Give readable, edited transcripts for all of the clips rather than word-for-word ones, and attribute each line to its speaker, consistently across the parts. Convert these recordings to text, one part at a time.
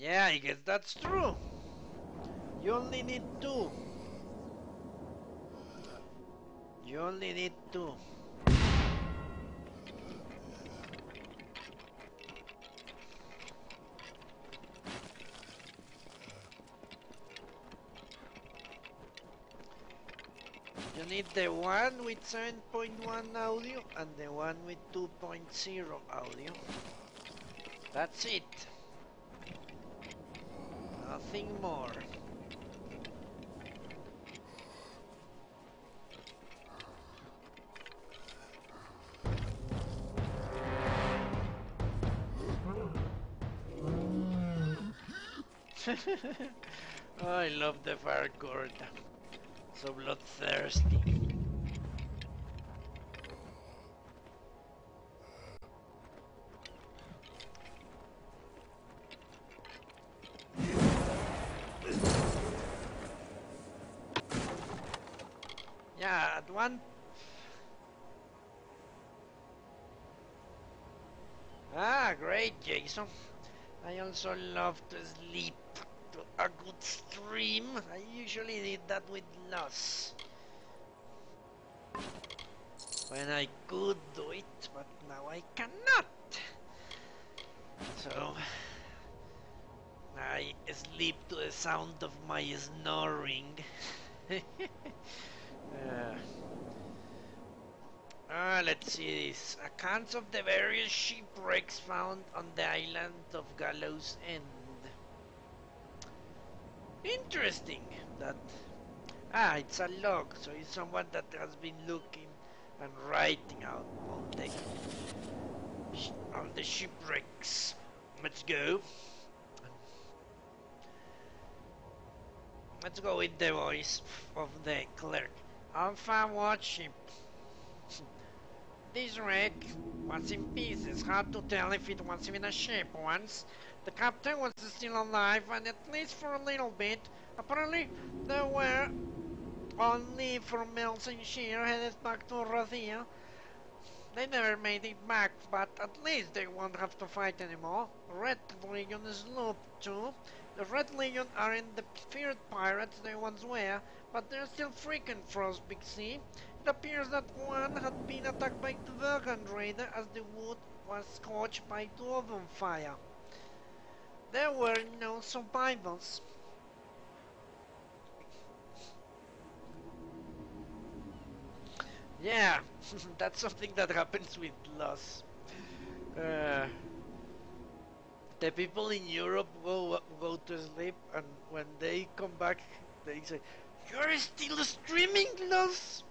Speaker 1: Yeah, I guess that's true. You only need two. You only need two. You need the one with 7.1 audio and the one with 2.0 audio. That's it. Nothing more. Oh, I love the fire cord. So bloodthirsty. Yeah, at one... Ah, great, Jason. I also love to sleep to a good stream. I usually did that with loss. When I could do it, but now I cannot. So I sleep to the sound of my snoring. Let's see this. Accounts of the various shipwrecks found on the island of Gallows End. Interesting. That it's a log, so it's someone that has been looking and writing out all the shipwrecks. Let's go. Let's go with the voice of the clerk. Alpha Watchship. This wreck was in pieces. Hard to tell if it was even a ship once. The captain was still alive, and at least for a little bit. Apparently, there were only 4 miles in sheer headed back to Rothia. They never made it back, but at least they won't have to fight anymore. Red Legion is looped too. The Red Legion aren't the feared pirates they once were, but they're still freaking Frostbig Sea. It appears that one had been attacked by the Vergand Raider as the wood was scorched by Dwarven fire. There were no survivors. Yeah, that's something that happens with loss. Uh, the people in Europe go to sleep, and when they come back, they say, "You're still streaming, loss."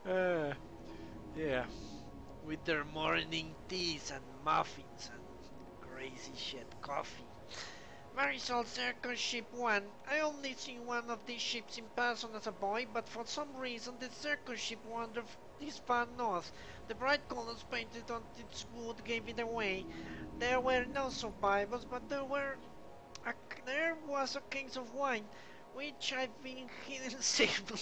Speaker 1: uh, yeah, with their morning teas and muffins and crazy shit, coffee. Marisol Circus Ship 1. I only seen one of these ships in person as a boy, but for some reason the circus ship wandered this far north. The bright colors painted on its wood gave it away. There were no survivors, but there was a case of wine, which I've been hidden safely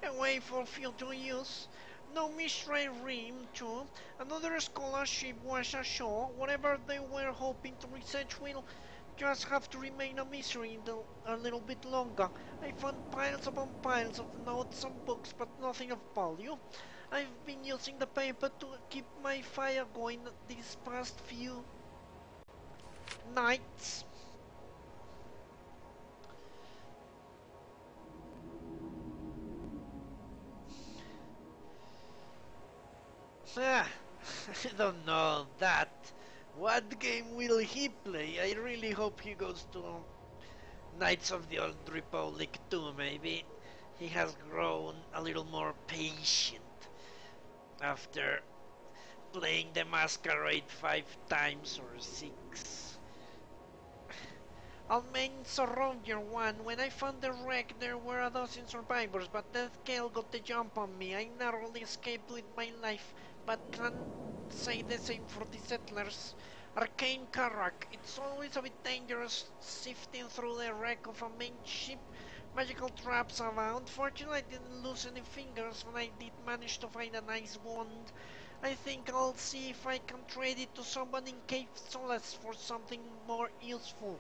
Speaker 1: away for future use. No mystery rim too. Another scholarship was ashore. Whatever they were hoping to research will just have to remain a mystery a little bit longer. I found piles upon piles of notes and books, but nothing of value. I've been using the paper to keep my fire going these past few nights. Ah, I don't know that. What game will he play? I really hope he goes to Knights of the Old Republic too. Maybe he has grown a little more patient after playing the Masquerade 5 times or 6. Almain Soldier 1. When I found the wreck, there were a dozen survivors, but Death Gale got the jump on me. I narrowly escaped with my life, but can't say the same for the settlers. Arcane Karak. It's always a bit dangerous sifting through the wreck of a main ship. Magical traps around. Fortunately, I didn't lose any fingers, and I did manage to find a nice wand I think I'll see if I can trade it to someone in Cape Solace for something more useful.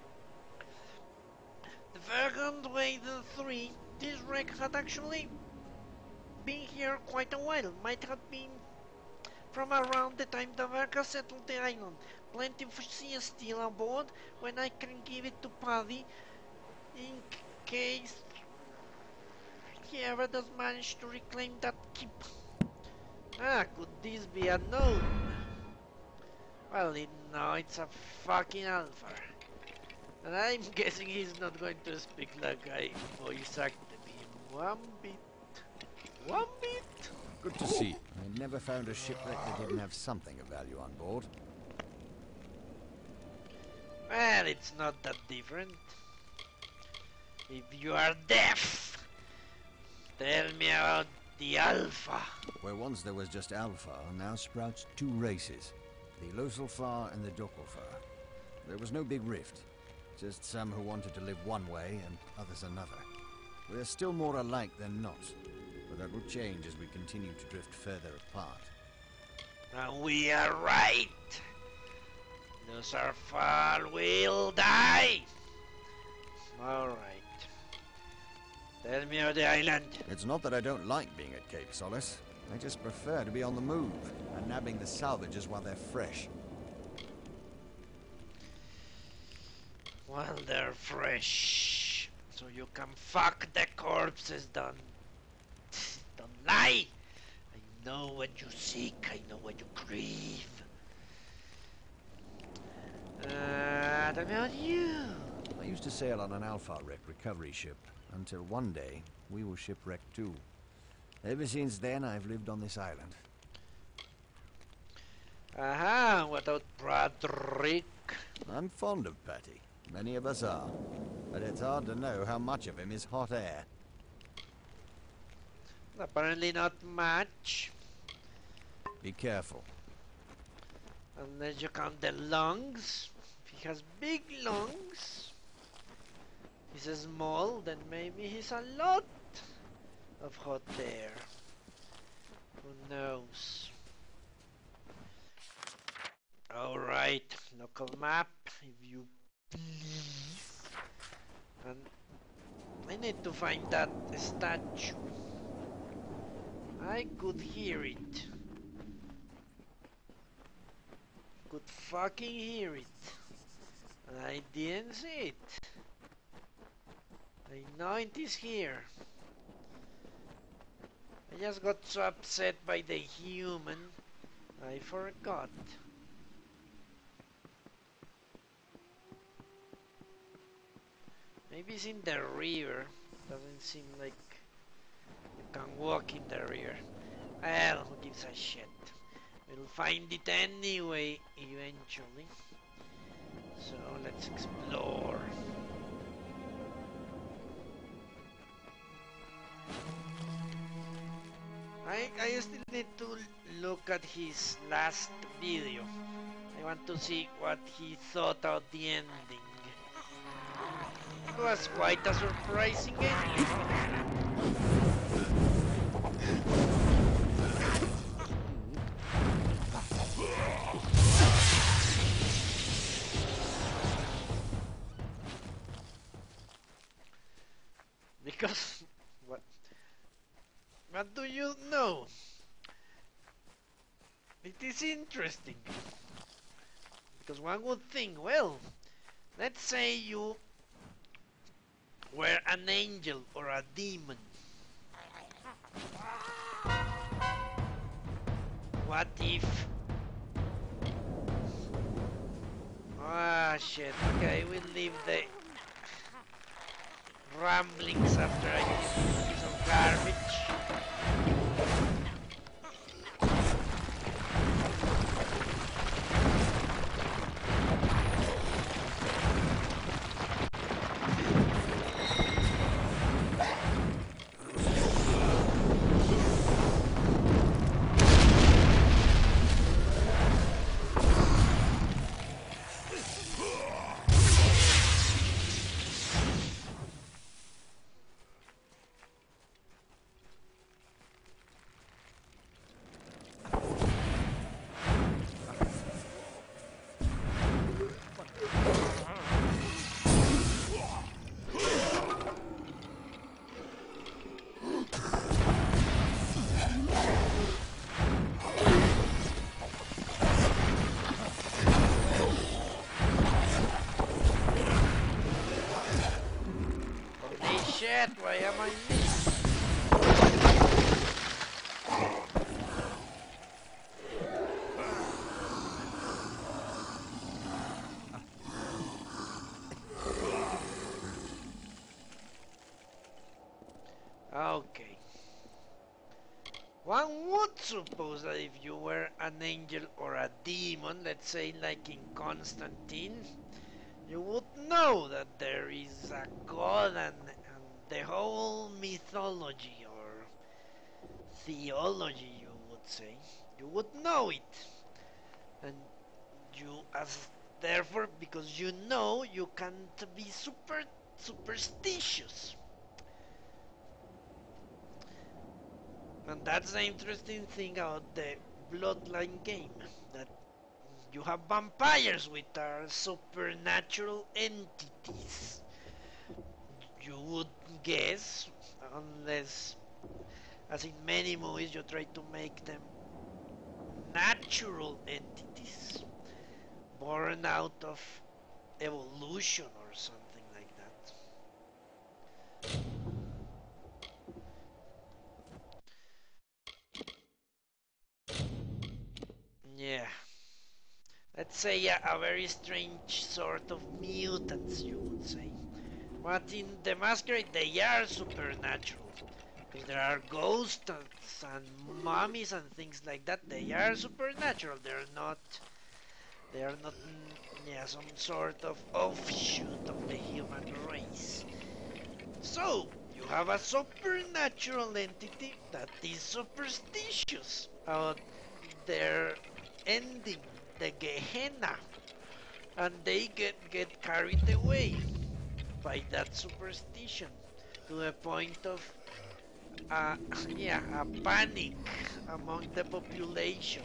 Speaker 1: The Vagrant weighed 3. This wreck had actually been here quite a while. Might have been from around the time the Vargas settled the island. Plenty of sea steel on board when I can give it to Paddy in case he ever does manage to reclaim that keep. Ah, could this be a gnome? Well, no, it's a fucking alpha. And I'm guessing he's not going to speak like I voice acted him one bit. One bit?
Speaker 2: Good to see. I never found a shipwreck that didn't have something of value on board.
Speaker 1: Well, it's not that different. If you are deaf, tell me about the Alpha.
Speaker 2: Where once there was just Alpha, now sprouts 2 races. The Losalfar and the Dokalfar. There was no big rift. Just some who wanted to live one way and others another. We're still more alike than not. But that will change as we continue to drift further apart.
Speaker 1: And we are right. Losalfar will die. Alright. Tell me of the island.
Speaker 2: It's not that I don't like being at Cape Solace. I just prefer to be on the move and nabbing the salvages while they're fresh.
Speaker 1: While they're fresh. So you can fuck the corpses, don't lie. I know what you seek, I know what you crave. Tell me about you.
Speaker 2: I used to sail on an Alpha wreck recovery ship, until one day we were shipwrecked too. Ever since then I've lived on this island.
Speaker 1: Aha, what about Broderick?
Speaker 2: I'm fond of Patty. Many of us are. But it's hard to know how much of him is hot air.
Speaker 1: Apparently not much.
Speaker 2: Be careful.
Speaker 1: Unless you count the lungs. If he has big lungs. He's small, then maybe he's a lot of hot air. Who knows? Alright, local map, if you please. And I need to find that statue. I could hear it. Could fucking hear it. And I didn't see it. I know it is here. I just got so upset by the human, I forgot. Maybe it's in the river. Doesn't seem like you can walk in the river. Well, who gives a shit? We'll find it anyway, eventually. So let's explore. I still need to look at his last video. I want to see what he thought of the ending. It was quite a surprising ending. Because what do you know? It is interesting. Because one would think, well, let's say you were an angel or a demon. What if... Ah, shit. Okay, we'll leave the ramblings after I get a piece of garbage. shit, why am I missing? Okay. One would suppose that if you were an angel or a demon, let's say like in Constantine, you would know that there is a god and the whole mythology or theology, you would say. You would know it. And you, as therefore, because you know, you can't be superstitious. And that's the interesting thing about the Bloodline game, that you have vampires which are supernatural entities. You would guess, unless, as in many movies, you try to make them natural entities, born out of evolution or something like that. Yeah. Let's say a very strange sort of mutants, you would say. But in the Masquerade, they are supernatural. Because there are ghosts and mummies and things like that. They are supernatural. They are not, yeah, some sort of offshoot of the human race. So, you have a supernatural entity that is superstitious about their ending, the Gehenna, and they get carried away by that superstition to the point of yeah, a panic among the population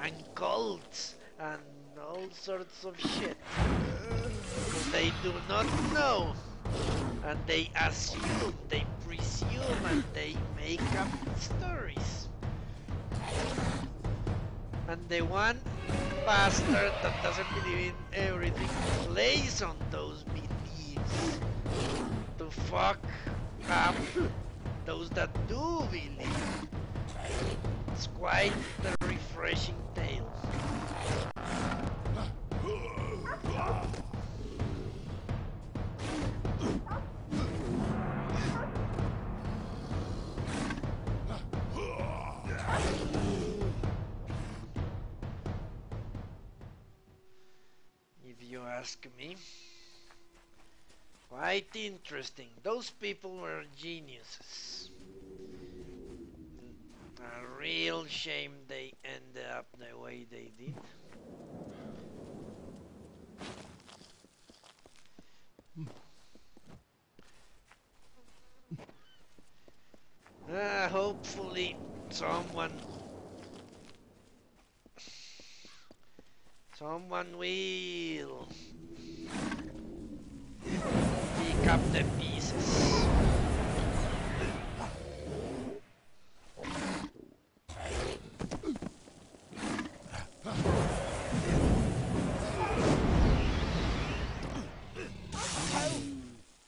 Speaker 1: and cults and all sorts of shit because they do not know and they assume, they presume, and they make up stories. And the one bastard that doesn't believe in everything plays on those beliefs to fuck up those that do believe. It's quite a refreshing tale. If you ask me. Quite interesting. Those people were geniuses. A real shame they ended up the way they did. Hopefully someone will pick up the pieces.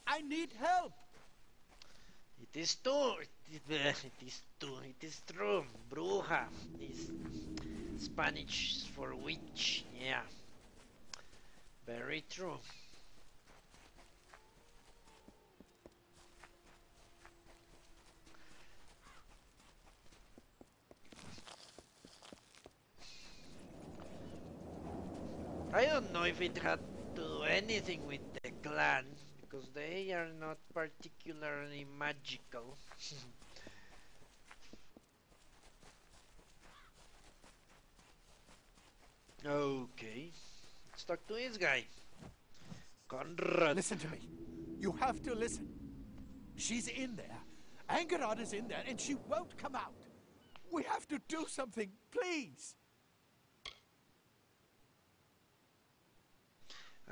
Speaker 3: I need help.
Speaker 1: It is true. Bruja is Spanish for witch. Yeah, very true. I don't know if it had to do anything with the clan, because they are not particularly magical. Okay, let's talk to this guy. Conrad.
Speaker 3: Listen to me. You have to listen. She's in there. Angarad is in there, and she won't come out. We have to do something, please.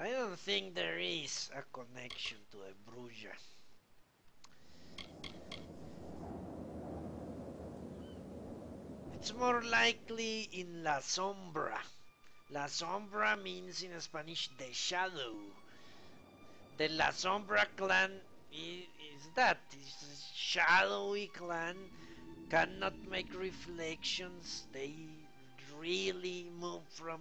Speaker 1: I don't think there is a connection to a Bruja. It's more likely in La Sombra. La Sombra means in Spanish the shadow. The La Sombra clan is is that this shadowy clan cannot make reflections. They really move from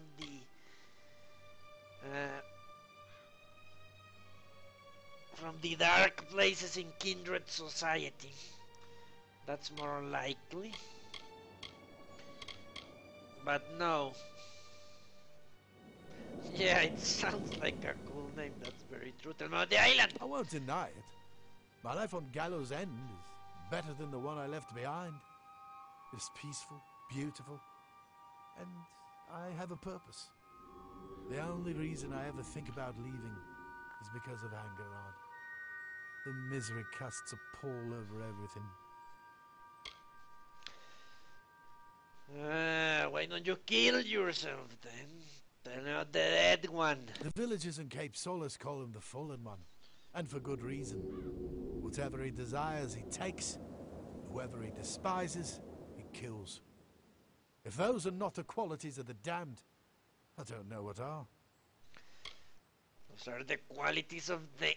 Speaker 1: the dark places in kindred society. That's more likely. But no. Yeah, it sounds like a cool name. That's very true. Tell me about the island.
Speaker 3: I won't deny it. My life on Gallows End is better than the one I left behind. It's peaceful, beautiful, and I have a purpose. The only reason I ever think about leaving is because of Angerard. The misery casts a pall over everything.
Speaker 1: Why don't you kill yourself then? Tell me about the dead one.
Speaker 3: The villagers in Cape Solace call him the Fallen One, and for good reason. Whatever he desires, he takes. Whoever he despises, he kills. If those are not the qualities of the damned, I don't know what are.
Speaker 1: Those are the qualities of the...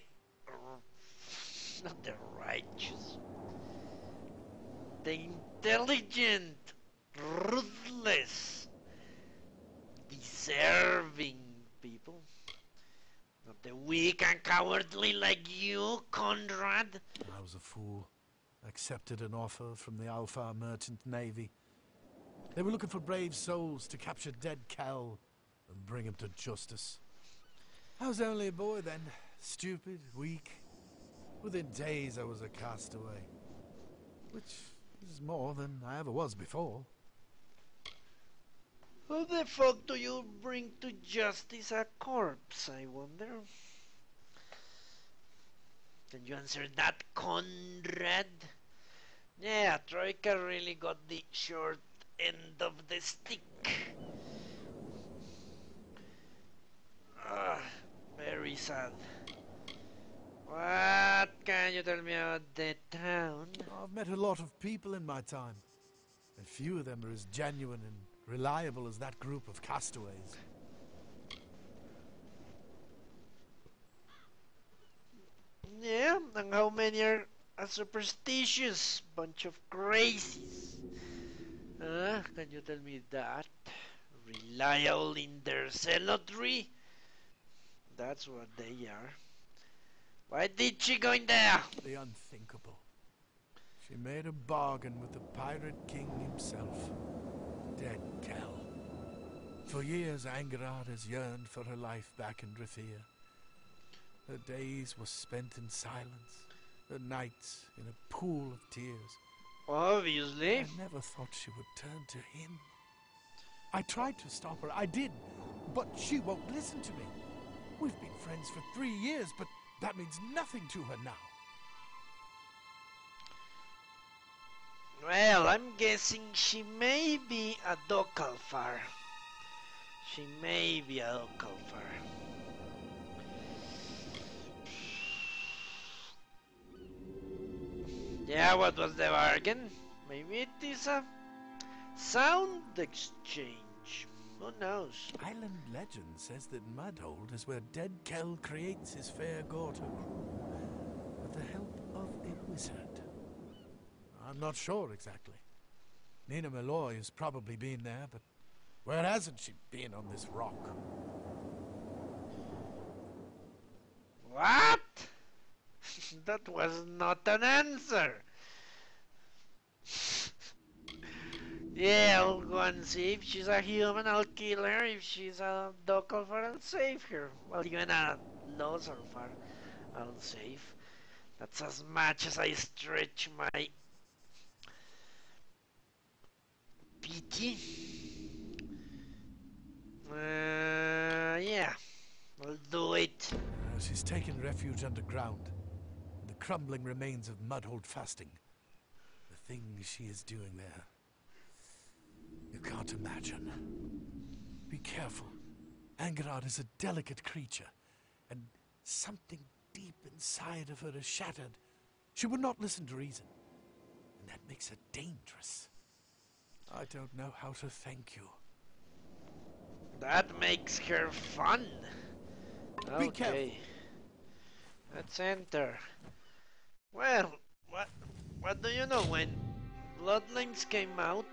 Speaker 1: not the righteous. The intelligent, ruthless, deserving people. Not the weak and cowardly like you, Conrad.
Speaker 3: I was a fool. Accepted an offer from the Alpha Merchant Navy. They were looking for brave souls to capture dead Cal and bring him to justice. I was only a boy then, stupid, weak. Within days I was a castaway, which is more than I ever was before.
Speaker 1: How the fuck do you bring to justice a corpse, I wonder? Can you answer that, Conrad? Yeah, Troika really got the short end of the stick. Very sad. What can you tell me about the town?
Speaker 3: I've met a lot of people in my time, and few of them are as genuine and reliable as that group of castaways.
Speaker 1: Yeah, and how many are a superstitious bunch of crazies? Can you tell me that? Reliable in their zealotry? That's what they are. Why did she go in there?
Speaker 3: The unthinkable. She made a bargain with the Pirate King himself. Dead Cal. For years, Angerard has yearned for her life back in Drithia. Her days were spent in silence, her nights in a pool of tears.
Speaker 1: Obviously.
Speaker 3: I never thought she would turn to him. I tried to stop her, I did, but she won't listen to me. We've been friends for 3 years, but that means nothing to her now.
Speaker 1: Well, I'm guessing she may be a Dokalfar. She may be a Dokalfar. Yeah, what was the bargain? Maybe it is a sound exchange. Who knows?
Speaker 3: Island legend says that Mudhold is where dead Kel creates his fair daughter, with the help of a wizard. I'm not sure exactly. Nina Malloy has probably been there, but where hasn't she been on this rock?
Speaker 1: What? That was not an answer. Yeah, I'll go and see. If she's a human, I'll kill her. If she's a Dokalfar, I'll save her. Well, even a Losalfar, I'll save. That's as much as I stretch my pity. Yeah, I'll do it.
Speaker 3: She's taken refuge underground, in the crumbling remains of Mudhold fasting. The things she is doing there, you can't imagine. Be careful. Angerard is a delicate creature, and something deep inside of her is shattered. She would not listen to reason, and that makes her dangerous. I don't know how to thank you.
Speaker 1: That makes her fun.
Speaker 3: Be careful.
Speaker 1: Okay. Let's enter. Well, what do you know? When Bloodlings came out,